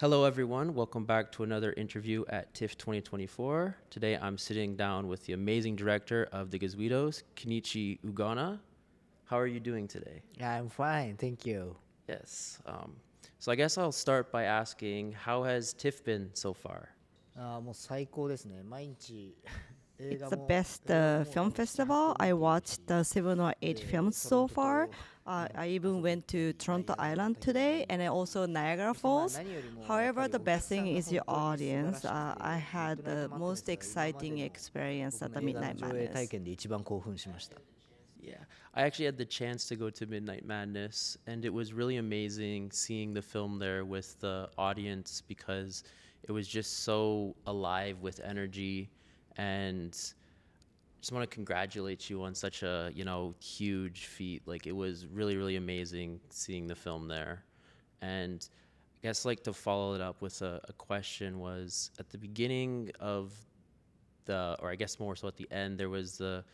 Hello, everyone. Welcome back to another interview at TIFF 2024. Today, I'm sitting down with the amazing director of the Gesuidouz, Kenichi Ugana. How are you doing today? Yeah, I'm fine, thank you. Yes. So I guess I'll start by asking, how has TIFF been so far? もう最高ですね。毎日 It's the best film festival. I watched 7 or 8 films so far. I even went to Toronto Island today and also Niagara Falls. However, the best thing is your audience. I had the most exciting experience at the Midnight Madness. 体験で一番興奮しました。 Yeah, I actually had the chance to go to Midnight Madness, and it was really amazing seeing the film there with the audience because it was just so alive with energy. And just want to congratulate you on such a, huge feat. Like, it was really, really amazing seeing the film there. And I guess, like, to follow it up with a question was, at the beginning of or I guess more so at the end, there was the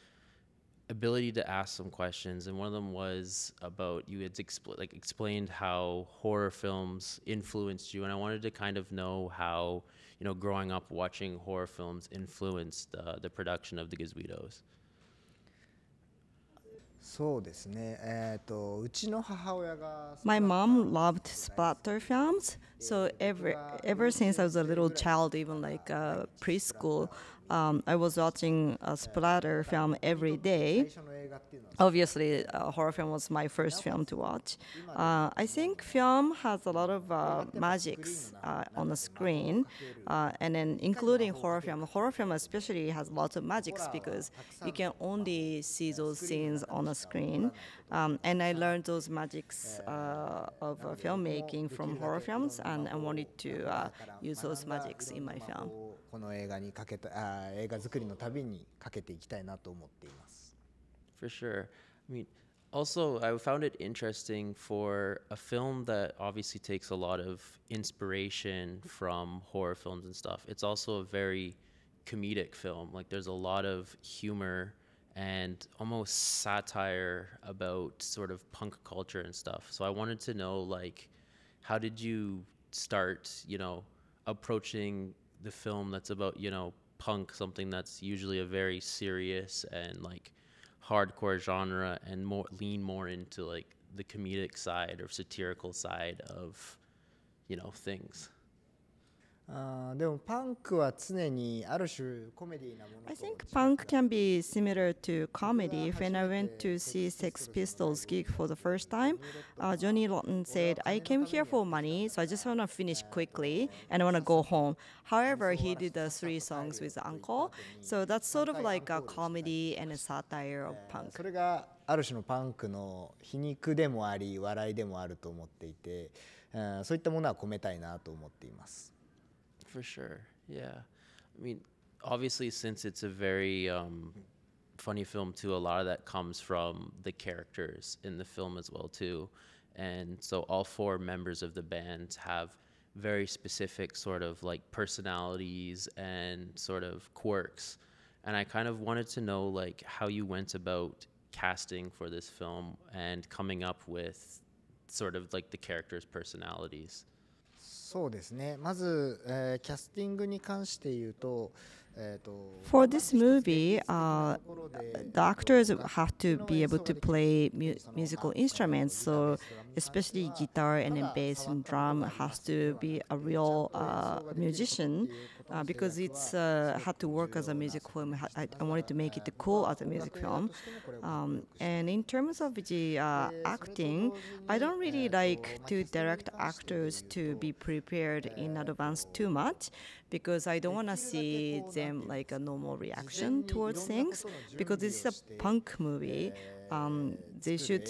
ability to ask some questions, and one of them was about you had explained how horror films influenced you, and I wanted to kind of know how growing up watching horror films influenced the production of the Gesuidouz. そうですね。うちの母親が My mom loved splatter films, so ever since I was a little child, even like preschool, I was watching a splatter film every day. Obviously, a horror film was my first film to watch. I think film has a lot of magics on the screen, and then including horror film. Horror film especially has lots of magics because you can only see those scenes on the screen. And I learned those magics of filmmaking from horror films, and I wanted to use those magics in my film. この映画にかけた映画作りの旅にかけていきたいなと思っています。 For sure. I mean, also, I found it interesting for a film that obviously takes a lot of inspiration from horror films and stuff. It's also a very comedic film. Like, there's a lot of humor and almost satire about sort of punk culture and stuff. So I wanted to know, like, how did you start, approaching the film that's about, punk, something that's usually a very serious and like hardcore genre, and lean more into like the comedic side or satirical side of, things. でもパンクは常にある種コメディなものと I think punk can be similar to comedy. When I went to see Sex Pistols gig for the first time, Johnny Rotten said, I came here for money, so I just want to finish quickly and I want to go home. However, he did 3 songs with Uncle, so that's sort of like a comedy and a satire of punk. それがある種のパンクの皮肉でもあり笑いでもあると思っていて、そういったものは込めたいなと思っています。 For sure, yeah. I mean, obviously, since it's a very funny film too, a lot of that comes from the characters in the film as well too. And so all 4 members of the band have very specific sort of like personalities and sort of quirks. And I kind of wanted to know like how you went about casting for this film and coming up with sort of like the characters' personalities. そうですね。まず、キャスティングに関して言うと、For this movie, the actors have to be able to play musical instruments, so especially guitar and then bass and drum has to be a real musician because it's had to work as a music film. I wanted to make it cool as a music film. And in terms of the acting, I don't really like to direct actors to be prepared in advance too much because I don't want to see them like a normal reaction towards things because this is a punk movie. They should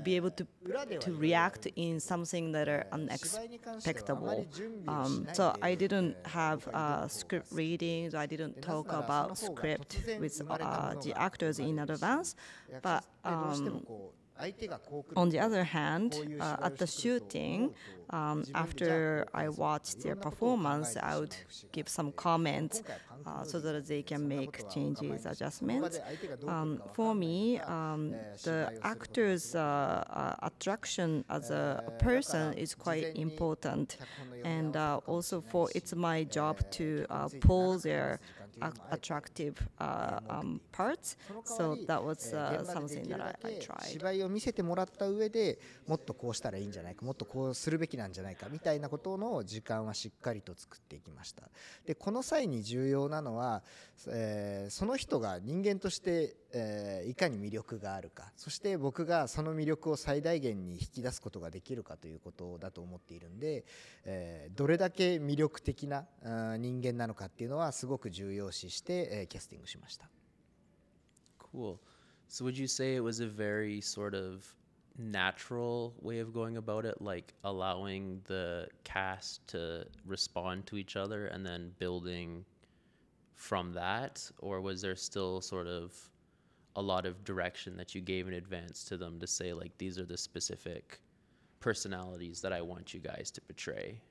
be able to react in something that are unexpectable. So I didn't have script readings. I didn't talk about script with the actors in advance. But On the other hand, at the shooting, after I watched their performance, I would give some comments so that they can make changes, adjustments. For me, the actor's attraction as a person is quite important, and also it's my job to pull their attractive parts. So that was something that I tried. 芝居を見せてもらった上でもっとこうしたらいいんじゃないか、もっとこうするべきなんじゃないかみたいなことの時間はしっかりと作っていきました。でこの際に重要なのは、その人が人間として、いかに魅力があるか、そして僕がその魅力を最大限に引き出すことができるかということだと思っているんで、どれだけ魅力的な人間なのかっていうのはすごく重要視して、キャスティングしました。Cool. So would you say it was a very sort of natural way of going about it, like allowing the cast to respond to each other and then building from that? Or was there still sort of a lot of direction that you gave in advance to them to say, like, these are the specific personalities that I want you guys to portray?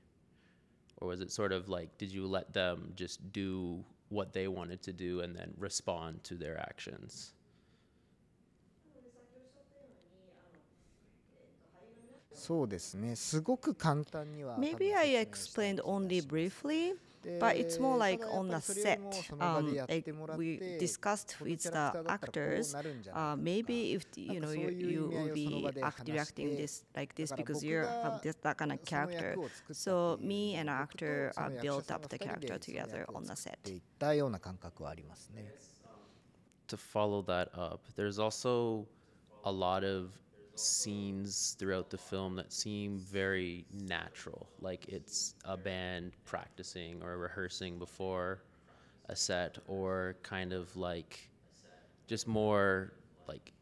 Or was it sort of like, did you let them just do what they wanted to do and then respond to their actions? そうですね、すごく簡単には Maybe I explained only briefly, but it's more like on the set. Like we discussed with the actors. Maybe if you will be directing this like this because you have that kind of character. So me and actor built up the character together on the set. いったような感覚はありますね。To follow that up, there's also a lot of scenes throughout the film that seem very natural, like it's a band practicing or rehearsing before a set, or kind of like just more like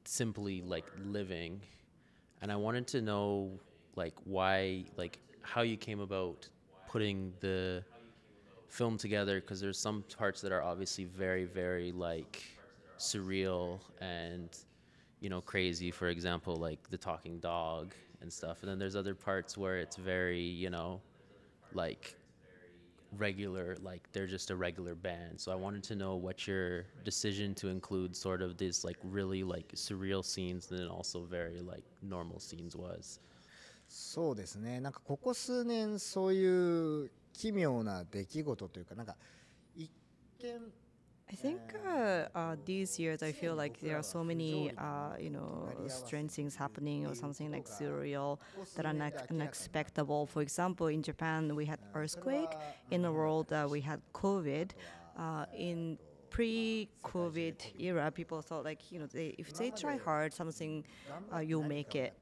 simply like living. And I wanted to know like why, like how you came about putting the film together, because there's some parts that are obviously very, very like surreal and crazy, for example, like the talking dog and stuff. And then there's other parts where it's very, like regular, like they're just a regular band. So I wanted to know what your decision to include sort of this like really like surreal scenes and then also very like normal scenes was. そうですね、なんかここ数年そういう奇妙な出来事というか、なんか一見 I think these years I feel like there are so many strange things happening or something like surreal that are unexpected. For example, in Japan we had earthquake. In the world we had COVID. In pre-COVID era, people thought like if they try hard, something you'll make it.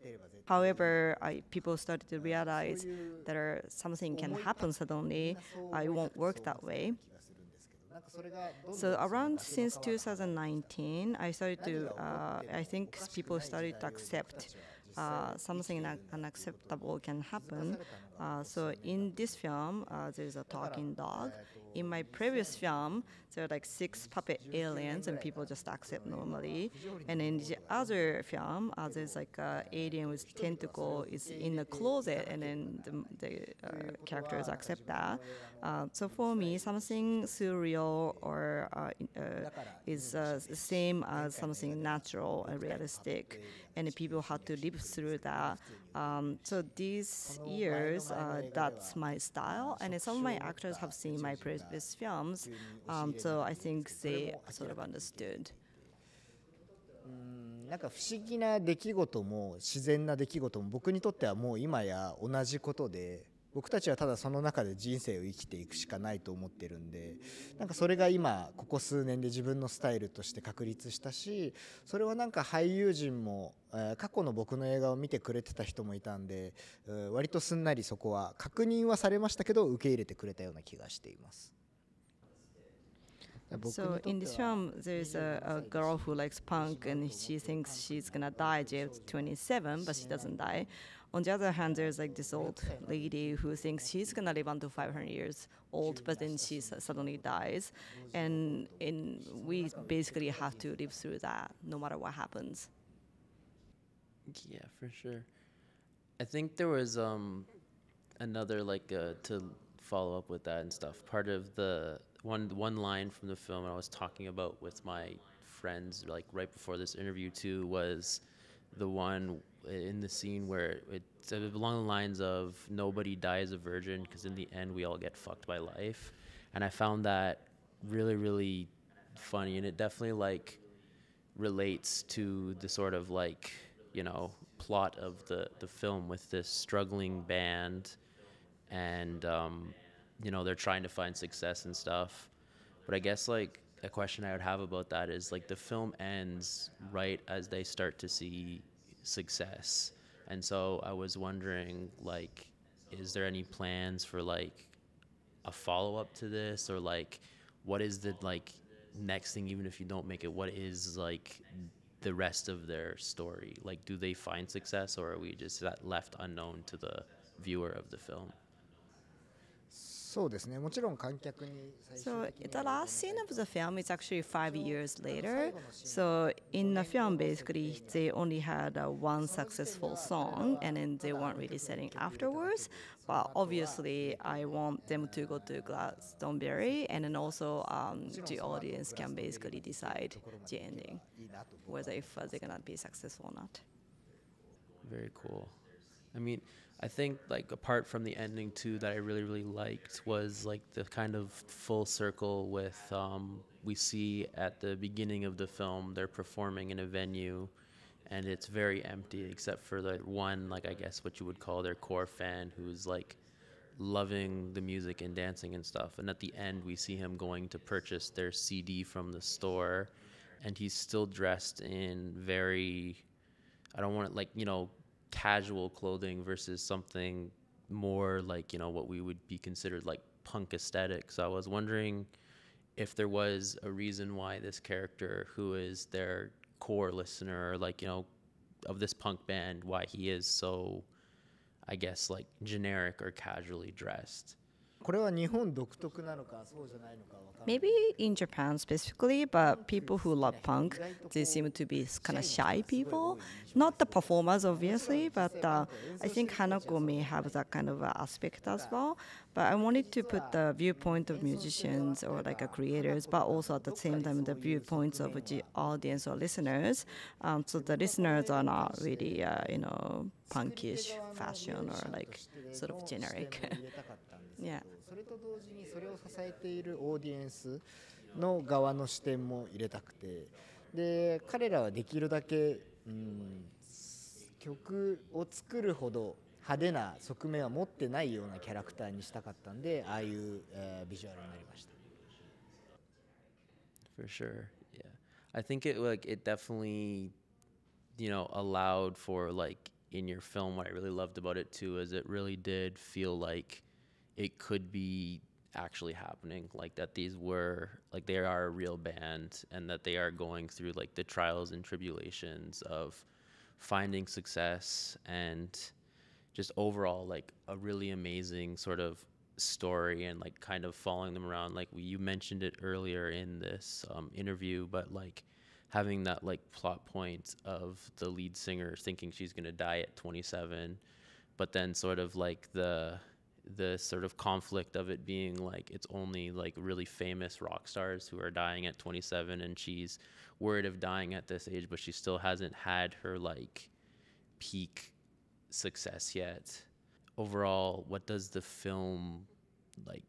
However, people started to realize that something can happen suddenly. It won't work that way. So around since 2019, I started to, I think people started to accept something unacceptable can happen. So in this film, there's a talking dog. In my previous film, there are like 6 puppet aliens and people just accept normally. And in the other film, there's like an alien with tentacle is in the closet and then the characters accept that. So for me, something surreal or is the same as something natural and realistic. And people had to live through that. So these years, that's my style. And some of my actors have seen my previous films. So I think they sort of understood. なんか不思議な出来事も自然な出来事も僕にとってはもう今や同じことで、僕たちはただその中で人生を生きていくしかないと思ってるんで、なんかそれが今ここ数年で自分のスタイルとして確立したし、それはなんか俳優陣も過去の僕の映画を見てくれてた人もいたんで、割とすんなりそこは確認はされましたけど受け入れてくれたような気がしています。So in this film, there's a girl who likes punk and she thinks she's gonna die at age 27, but she doesn't die. On the other hand, there's like this old lady who thinks she's gonna live until 500 years old, but then she suddenly dies. And we basically have to live through that no matter what happens. Yeah, for sure. I think there was another like to follow up with that and stuff. Part of the one line from the film I was talking about with my friends like right before this interview too was the one in the scene where it's along the lines of nobody dies a virgin because in the end we all get fucked by life, and I found that really funny, and it definitely like relates to the sort of like plot of the film with this struggling band, and they're trying to find success and stuff. But I guess like a question I would have about that is like the film ends right as they start to see success. And so I was wondering like is there any plans for like a follow up to this, or like what is the like next thing, even if you don't make it, what is like the rest of their story? Like do they find success, or are we just that left unknown to the viewer of the film? そうですね、もちろん観客に最終 So 的に the は last scene of the film is actually 5 years later. So in the film, basically, they only had one successful song, and then they weren't really selling afterwards. But obviously, I want them to go to Glastonbury, and then also the audience can basically decide the ending, whether if they're gonna be successful or not. Very cool. I mean, I think like apart from the ending too, that I really liked was like the kind of full circle with we see at the beginning of the film they're performing in a venue, and it's very empty except for the one, like I guess what you would call their core fan, who's like loving the music and dancing and stuff. And at the end we see him going to purchase their CD from the store, and he's still dressed in very, I don't want to like, casual clothing versus something more like, what we would be considered like punk aesthetic. So I was wondering if there was a reason why this character, who is their core listener, like, of this punk band, why he is so, I guess, like generic or casually dressed. これは日本独特なのかそうじゃないのかわからない。 Maybe in Japan specifically, but people who love punk, they seem to be kind of shy people. Not the performers, obviously, but I think Hanako may have that kind of aspect as well. But I wanted to put the viewpoint of musicians or like creators, but also at the same time the viewpoints of the audience or listeners. So the listeners are not really, punkish fashion or like sort of generic. Yeah. それと同時にそれを支えているオーディエンスの側の視点も入れたくて、で彼らはできるだけ、曲を作るほど派手な側面は持ってないようなキャラクターにしたかったんで、ああいう、ビジュアルになりました。 For sure, yeah. I think it definitely, allowed for like in your film. What I really loved about it too is it really did feel like it could be actually happening, like that these were like they are a real band, and that they are going through like the trials and tribulations of finding success, and just overall like a really amazing sort of story, and like kind of following them around, like you mentioned it earlier in this interview, but like having that like plot point of the lead singer thinking she's going to die at 27, but then sort of like the sort of conflict of it being like it's only like really famous rock stars who are dying at 27, and she's worried of dying at this age, but she still hasn't had her like peak success yet. Overall, what does the film like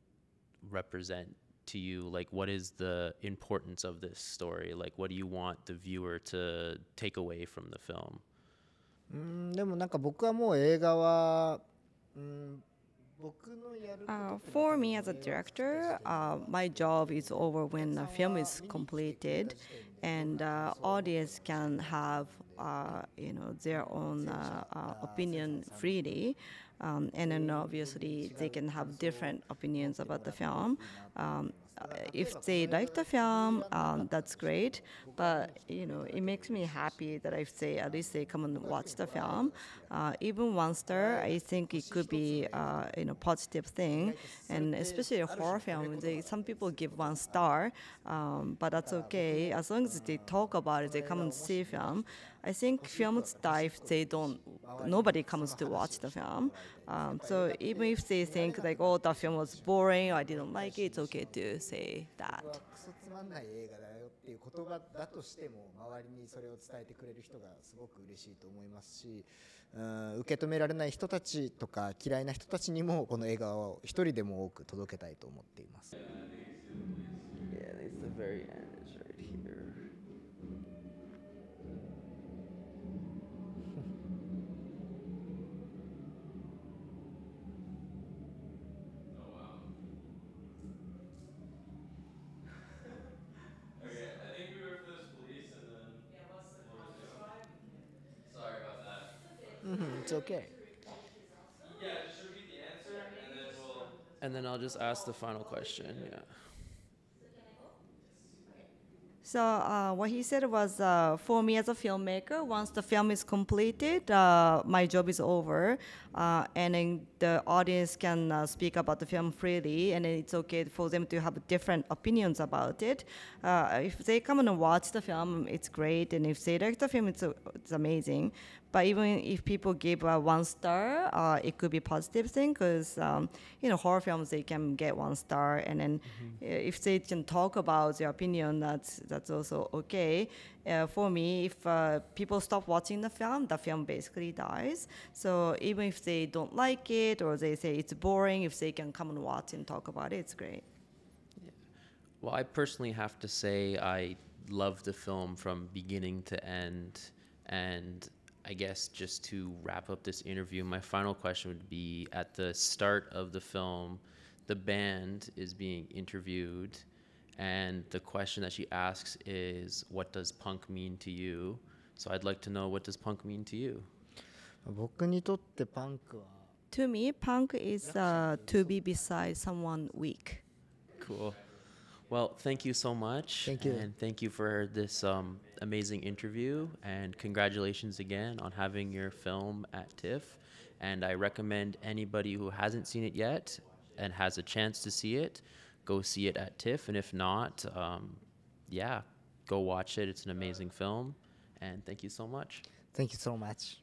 represent to you? Like what is the importance of this story? Like what do you want the viewer to take away from the film? でもなんか僕はもう映画は、For me as a director, my job is over when the film is completed, and audience can have their own opinion freely, and then obviously they can have different opinions about the film. If they like the film, that's great. But it makes me happy that if they at least they come and watch the film. Even 1 star, I think it could be positive thing, and especially a horror film. Some people give 1 star, but that's okay as long as they talk about it. They come and see film. I think films die if they don't, nobody comes to watch the film. So even if they think like, oh, the film was boring, or I didn't like it, it's okay to say that. クソつまんない映画だよっていう言葉だとしても周りにそれを伝えてくれる人がすごく嬉しいと思いますし、受け止められない人たちとか嫌いな人たちにもこの映画を一人でも多く届けたいと思っています。 Yeah, it's the very end is right here. Okay, I think we were for this police and then. Yeah, what's the counter? Sorry about that. It's okay. Yeah, just repeat the answer and then we'll. And then I'll just ask the final question. Yeah. So what he said was, for me as a filmmaker, once the film is completed, my job is over, and then the audience can speak about the film freely, and it's okay for them to have different opinions about it. If they come and watch the film, it's great, and if they like the film, it's amazing. But even if people give 1 star, it could be a positive thing because, horror films, they can get 1 star. And then if they can talk about their opinion, that's also okay. For me, if people stop watching the film basically dies. So even if they don't like it or they say it's boring, if they can come and watch and talk about it, it's great. Yeah. Well, I personally have to say I love the film from beginning to end. And I guess just to wrap up this interview, my final question would be, at the start of the film, the band is being interviewed, and the question that she asks is, what does punk mean to you? So I'd like to know, what does punk mean to you? 僕にとってパンクは To me, punk is to be beside someone weak. Cool. Well, thank you so much. Thank you. And thank you for this amazing interview. And congratulations again on having your film at TIFF. And I recommend anybody who hasn't seen it yet and has a chance to see it, go see it at TIFF. And if not, yeah, go watch it. It's an amazing film. And thank you so much. Thank you so much.